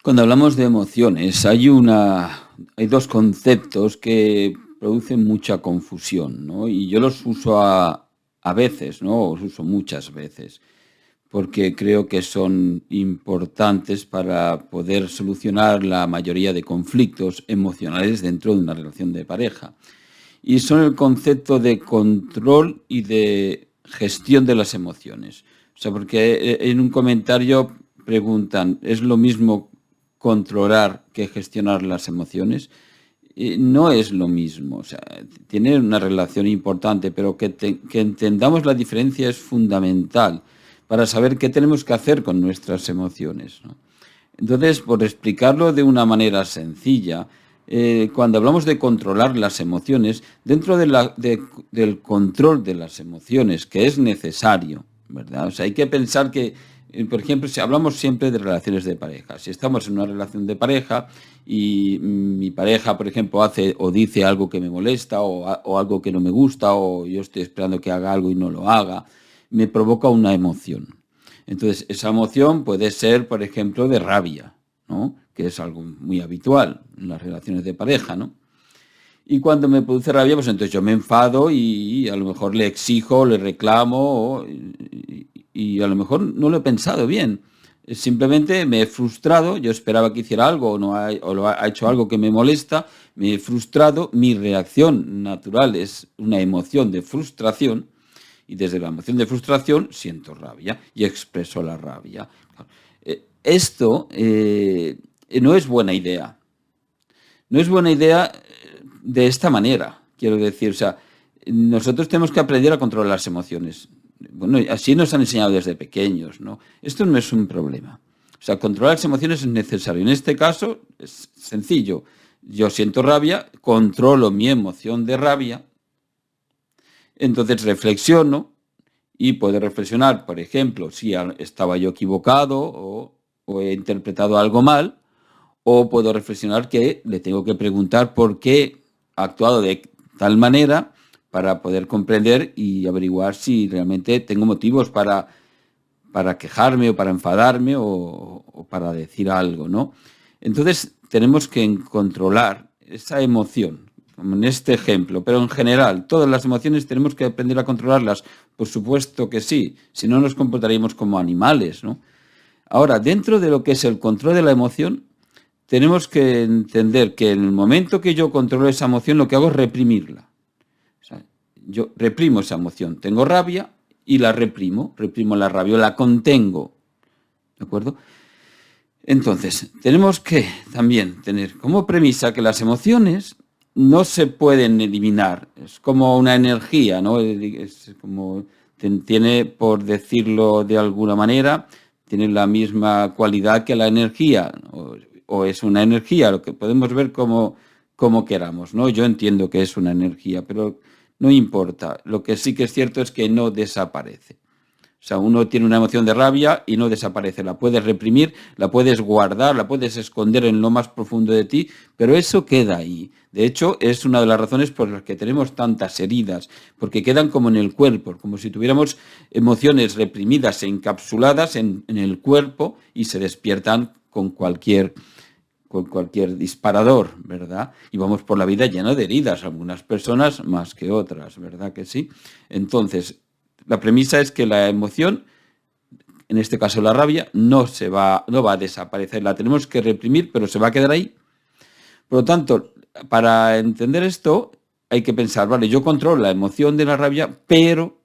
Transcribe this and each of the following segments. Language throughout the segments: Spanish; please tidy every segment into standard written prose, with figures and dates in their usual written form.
Cuando hablamos de emociones, hay dos conceptos que producen mucha confusión, ¿no? Y yo los uso a veces, ¿no? Los uso muchas veces, porque creo que son importantes para poder solucionar la mayoría de conflictos emocionales dentro de una relación de pareja. Y son el concepto de control y de gestión de las emociones. O sea, porque en un comentario preguntan, ¿es lo mismo controlar que gestionar las emociones? No es lo mismo, o sea, tiene una relación importante, pero que entendamos la diferencia es fundamental para saber qué tenemos que hacer con nuestras emociones, ¿no? Entonces, por explicarlo de una manera sencilla, cuando hablamos de controlar las emociones, dentro del control de las emociones, que es necesario, ¿verdad? O sea, hay que pensar que, por ejemplo, si hablamos siempre de relaciones de pareja, si estamos en una relación de pareja y mi pareja, por ejemplo, hace o dice algo que me molesta o algo que no me gusta o yo estoy esperando que haga algo y no lo haga, me provoca una emoción. Entonces, esa emoción puede ser, por ejemplo, de rabia, ¿no? Que es algo muy habitual en las relaciones de pareja, ¿no? Y cuando me produce rabia, pues entonces yo me enfado y a lo mejor le exijo, le reclamo y a lo mejor no lo he pensado bien. Simplemente me he frustrado, yo esperaba que hiciera algo o lo ha hecho algo que me molesta, me he frustrado, mi reacción natural es una emoción de frustración y desde la emoción de frustración siento rabia y expreso la rabia. Esto no es buena idea. No es buena idea de esta manera, quiero decir. O sea, nosotros tenemos que aprender a controlar las emociones. Bueno, así nos han enseñado desde pequeños, ¿no? Esto no es un problema. O sea, controlar las emociones es necesario. En este caso es sencillo. Yo siento rabia, controlo mi emoción de rabia, entonces reflexiono y puedo reflexionar, por ejemplo, si estaba yo equivocado o he interpretado algo mal, o puedo reflexionar que le tengo que preguntar por qué ha actuado de tal manera para poder comprender y averiguar si realmente tengo motivos para quejarme o para enfadarme o para decir algo, ¿no? Entonces tenemos que controlar esa emoción, como en este ejemplo, pero en general, todas las emociones tenemos que aprender a controlarlas. Por supuesto que sí, si no nos comportaríamos como animales, ¿no? Ahora, dentro de lo que es el control de la emoción, tenemos que entender que en el momento que yo controlo esa emoción, lo que hago es reprimirla. O sea, yo reprimo esa emoción. Tengo rabia y la reprimo la rabia, la contengo. ¿De acuerdo? Entonces, tenemos que también tener como premisa que las emociones no se pueden eliminar. Es como una energía, ¿no? Es como tiene, por decirlo de alguna manera, tiene la misma cualidad que la energía, o es una energía, lo que podemos ver como queramos, ¿no? Yo entiendo que es una energía, pero no importa. Lo que sí que es cierto es que no desaparece. O sea, uno tiene una emoción de rabia y no desaparece. La puedes reprimir, la puedes guardar, la puedes esconder en lo más profundo de ti, pero eso queda ahí. De hecho, es una de las razones por las que tenemos tantas heridas, porque quedan como en el cuerpo, como si tuviéramos emociones reprimidas e encapsuladas en el cuerpo y se despiertan con cualquier disparador, ¿verdad? Y vamos por la vida llena de heridas, algunas personas más que otras, ¿verdad que sí? Entonces, la premisa es que la emoción, en este caso la rabia, no va a desaparecer, la tenemos que reprimir, pero se va a quedar ahí. Por lo tanto, para entender esto, hay que pensar, vale, yo controlo la emoción de la rabia, pero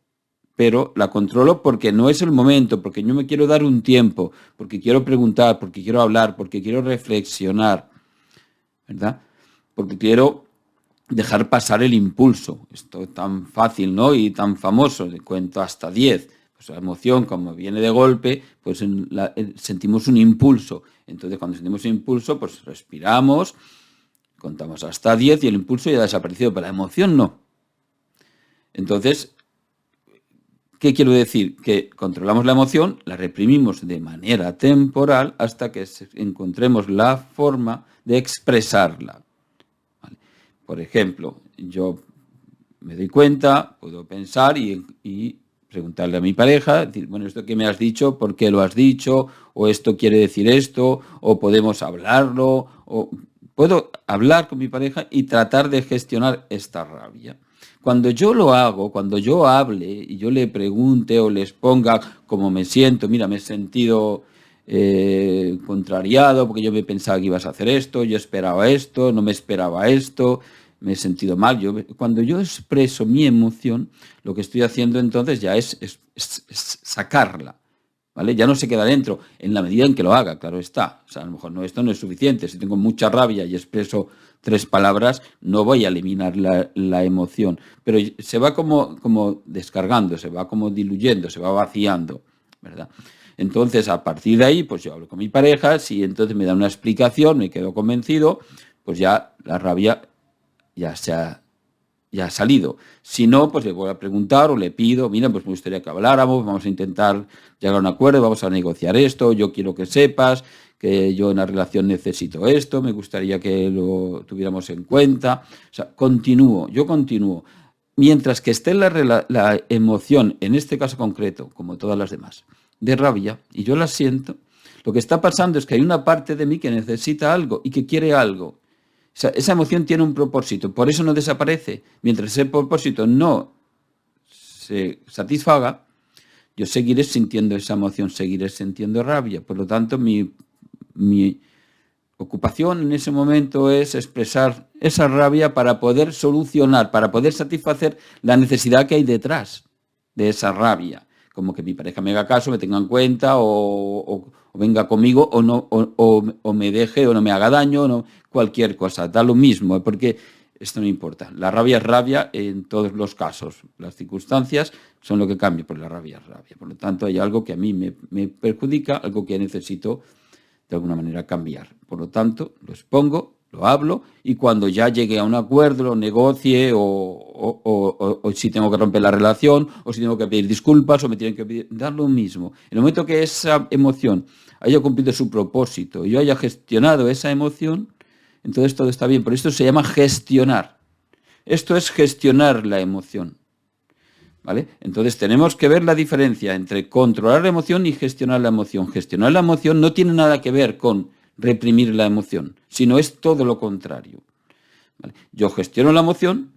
la controlo porque no es el momento, porque yo me quiero dar un tiempo, porque quiero preguntar, porque quiero hablar, porque quiero reflexionar, ¿verdad? Porque quiero dejar pasar el impulso. Esto es tan fácil, ¿no? Y tan famoso, de cuento hasta 10. Pues la emoción, como viene de golpe, pues sentimos un impulso. Entonces, cuando sentimos un impulso, pues respiramos, contamos hasta 10 y el impulso ya ha desaparecido, pero la emoción no. Entonces, ¿qué quiero decir? Que controlamos la emoción, la reprimimos de manera temporal hasta que encontremos la forma de expresarla. ¿Vale? Por ejemplo, yo me doy cuenta, puedo pensar y preguntarle a mi pareja, decir, bueno, esto que me has dicho, ¿por qué lo has dicho? O esto quiere decir esto, o podemos hablarlo, o puedo hablar con mi pareja y tratar de gestionar esta rabia. Cuando yo lo hago, cuando yo hable y yo le pregunte o les ponga cómo me siento, mira, me he sentido contrariado porque yo me pensaba que ibas a hacer esto, yo esperaba esto, no me esperaba esto, me he sentido mal. Cuando yo expreso mi emoción, lo que estoy haciendo entonces ya es sacarla, ¿vale? Ya no se queda dentro, en la medida en que lo haga, claro está. O sea, a lo mejor esto no es suficiente. Si tengo mucha rabia y expreso 3 palabras, no voy a eliminar la emoción, pero se va como descargando, se va como diluyendo, se va vaciando, ¿verdad? Entonces, a partir de ahí, pues yo hablo con mi pareja, si entonces me da una explicación, me quedo convencido, pues ya la rabia ya ha salido. Si no, pues le voy a preguntar o le pido, mira, pues me gustaría que habláramos, vamos a intentar llegar a un acuerdo, vamos a negociar esto, yo quiero que sepas que yo en la relación necesito esto, me gustaría que lo tuviéramos en cuenta. O sea, yo continúo. Mientras que esté la emoción, en este caso concreto, como todas las demás, de rabia, y yo la siento, lo que está pasando es que hay una parte de mí que necesita algo y que quiere algo. Esa emoción tiene un propósito, por eso no desaparece. Mientras ese propósito no se satisfaga, yo seguiré sintiendo esa emoción, seguiré sintiendo rabia. Por lo tanto, mi ocupación en ese momento es expresar esa rabia para poder solucionar, para poder satisfacer la necesidad que hay detrás de esa rabia. Como que mi pareja me haga caso, me tenga en cuenta o venga conmigo o me deje o no me haga daño, no, cualquier cosa, da lo mismo, porque esto no importa. La rabia es rabia en todos los casos. Las circunstancias son lo que cambia, pero la rabia es rabia. Por lo tanto, hay algo que a mí me perjudica, algo que necesito de alguna manera cambiar. Por lo tanto, lo expongo, lo hablo y cuando ya llegue a un acuerdo, lo negocie o si tengo que romper la relación o si tengo que pedir disculpas o me tienen que pedir, dar lo mismo. En el momento que esa emoción haya cumplido su propósito y yo haya gestionado esa emoción, entonces todo está bien. Por esto se llama gestionar. Esto es gestionar la emoción. ¿Vale? Entonces tenemos que ver la diferencia entre controlar la emoción y gestionar la emoción. Gestionar la emoción no tiene nada que ver con reprimir la emoción, sino es todo lo contrario. ¿Vale? Yo gestiono la emoción,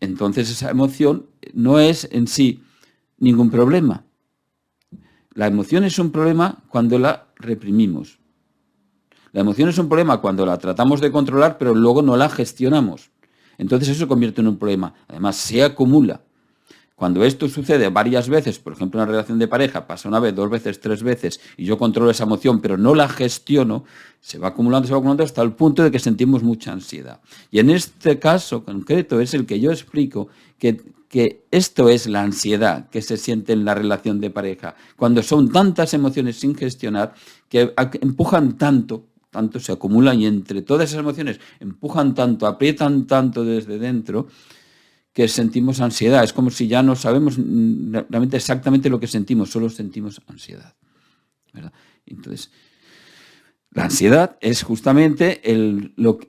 entonces esa emoción no es en sí ningún problema. La emoción es un problema cuando la reprimimos. La emoción es un problema cuando la tratamos de controlar, pero luego no la gestionamos. Entonces eso se convierte en un problema. Además, se acumula. Cuando esto sucede varias veces, por ejemplo, en una relación de pareja, pasa una vez, 2 veces, 3 veces, y yo controlo esa emoción, pero no la gestiono, se va acumulando hasta el punto de que sentimos mucha ansiedad. Y en este caso concreto es el que yo explico que esto es la ansiedad que se siente en la relación de pareja, cuando son tantas emociones sin gestionar que empujan tanto se acumulan y entre todas esas emociones empujan tanto, aprietan tanto desde dentro, que sentimos ansiedad. Es como si ya no sabemos realmente exactamente lo que sentimos, solo sentimos ansiedad, ¿verdad? Entonces, la ansiedad es justamente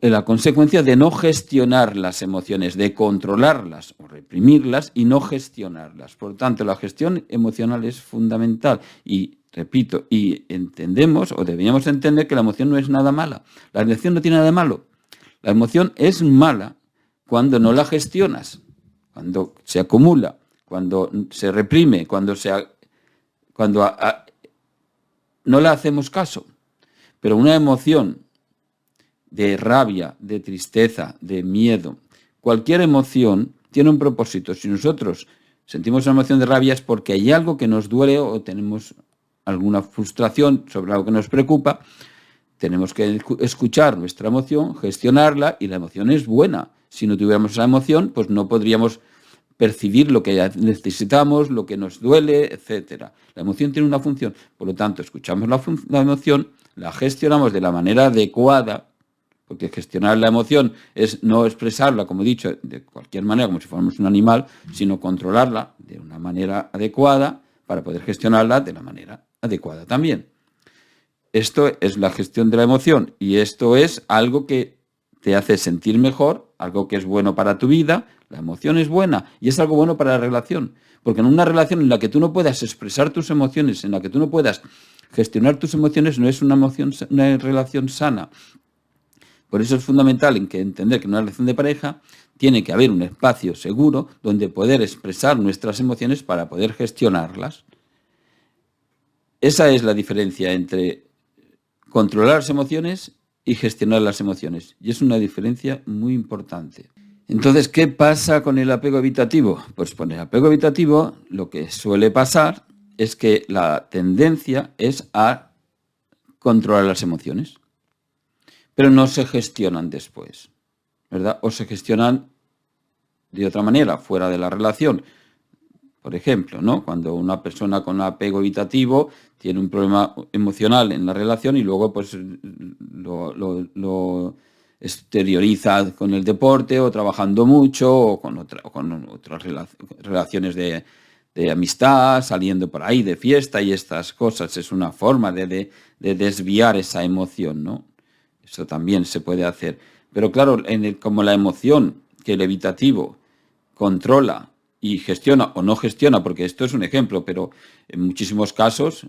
la consecuencia de no gestionar las emociones, de controlarlas o reprimirlas y no gestionarlas. Por tanto, la gestión emocional es fundamental y, repito, y entendemos o deberíamos entender que la emoción no es nada mala. La emoción no tiene nada de malo. La emoción es mala cuando no la gestionas, cuando se acumula, cuando se reprime, cuando no le hacemos caso. Pero una emoción de rabia, de tristeza, de miedo, cualquier emoción tiene un propósito. Si nosotros sentimos una emoción de rabia es porque hay algo que nos duele o tenemos alguna frustración sobre algo que nos preocupa. Tenemos que escuchar nuestra emoción, gestionarla, y la emoción es buena. Si no tuviéramos esa emoción, pues no podríamos percibir lo que necesitamos, lo que nos duele, etc. La emoción tiene una función. Por lo tanto, escuchamos la emoción, la gestionamos de la manera adecuada, porque gestionar la emoción es no expresarla, como he dicho, de cualquier manera, como si fuéramos un animal, sino controlarla de una manera adecuada para poder gestionarla de la manera adecuada también. Esto es la gestión de la emoción y esto es algo que te hace sentir mejor, algo que es bueno para tu vida, la emoción es buena y es algo bueno para la relación. Porque en una relación en la que tú no puedas expresar tus emociones, en la que tú no puedas gestionar tus emociones, no es una relación sana. Por eso es fundamental entender que en una relación de pareja tiene que haber un espacio seguro donde poder expresar nuestras emociones para poder gestionarlas. Esa es la diferencia entre controlar las emociones y gestionar las emociones. Y es una diferencia muy importante. Entonces, ¿qué pasa con el apego evitativo? Pues con el apego evitativo lo que suele pasar es que la tendencia es a controlar las emociones, pero no se gestionan después, ¿verdad? O se gestionan de otra manera, fuera de la relación. Por ejemplo, ¿no? Cuando una persona con apego evitativo tiene un problema emocional en la relación y luego pues lo exterioriza con el deporte o trabajando mucho o con otras relaciones de amistad, saliendo por ahí de fiesta y estas cosas. Es una forma de desviar esa emoción, ¿no? Eso también se puede hacer. Pero claro, como la emoción que el evitativo controla y gestiona o no gestiona, porque esto es un ejemplo, pero en muchísimos casos,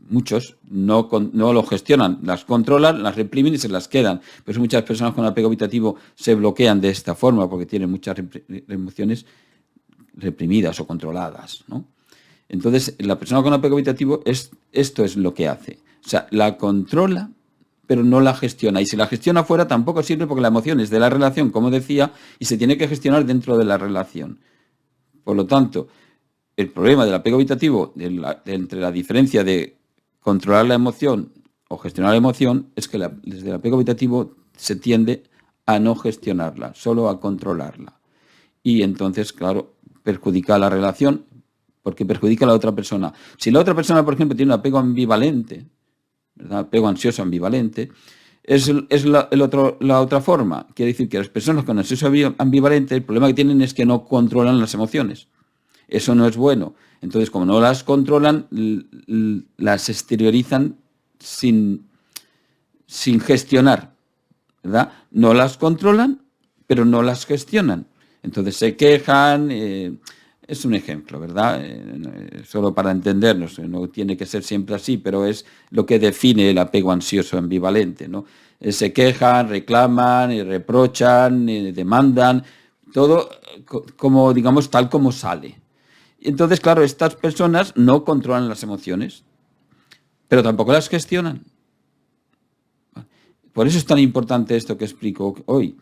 muchos no lo gestionan, las controlan, las reprimen y se las quedan. Por eso muchas personas con apego evitativo se bloquean de esta forma, porque tienen muchas emociones reprimidas o controladas, ¿no? Entonces, la persona con apego evitativo, esto es lo que hace. O sea, la controla, pero no la gestiona. Y si la gestiona fuera tampoco sirve porque la emoción es de la relación, como decía, y se tiene que gestionar dentro de la relación. Por lo tanto, el problema del apego evitativo, entre la diferencia de controlar la emoción o gestionar la emoción, es que desde el apego evitativo se tiende a no gestionarla, solo a controlarla. Y entonces, claro, perjudica a la relación porque perjudica a la otra persona. Si la otra persona, por ejemplo, tiene un apego ambivalente, ¿verdad? Apego ansioso ambivalente, es la otra forma. Quiere decir que las personas con ansioso ambivalente, el problema que tienen es que no controlan las emociones. Eso no es bueno. Entonces, como no las controlan, las exteriorizan sin gestionar, ¿verdad? No las controlan, pero no las gestionan. Entonces se quejan. Es un ejemplo, ¿verdad? Solo para entendernos, no tiene que ser siempre así, pero es lo que define el apego ansioso ambivalente, ¿no? Se quejan, reclaman, reprochan, demandan, todo como, digamos, tal como sale. Entonces, claro, estas personas no controlan las emociones, pero tampoco las gestionan. Por eso es tan importante esto que explico hoy.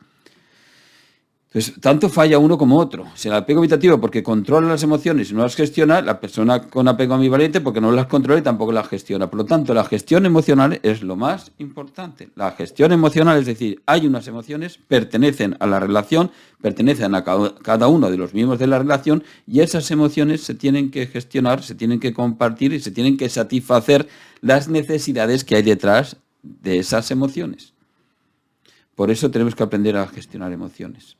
Entonces, tanto falla uno como otro. Si el apego evitativo porque controla las emociones y no las gestiona, la persona con apego ambivalente porque no las controla y tampoco las gestiona. Por lo tanto, la gestión emocional es lo más importante. La gestión emocional, es decir, hay unas emociones, pertenecen a la relación, pertenecen a cada uno de los miembros de la relación y esas emociones se tienen que gestionar, se tienen que compartir y se tienen que satisfacer las necesidades que hay detrás de esas emociones. Por eso tenemos que aprender a gestionar emociones.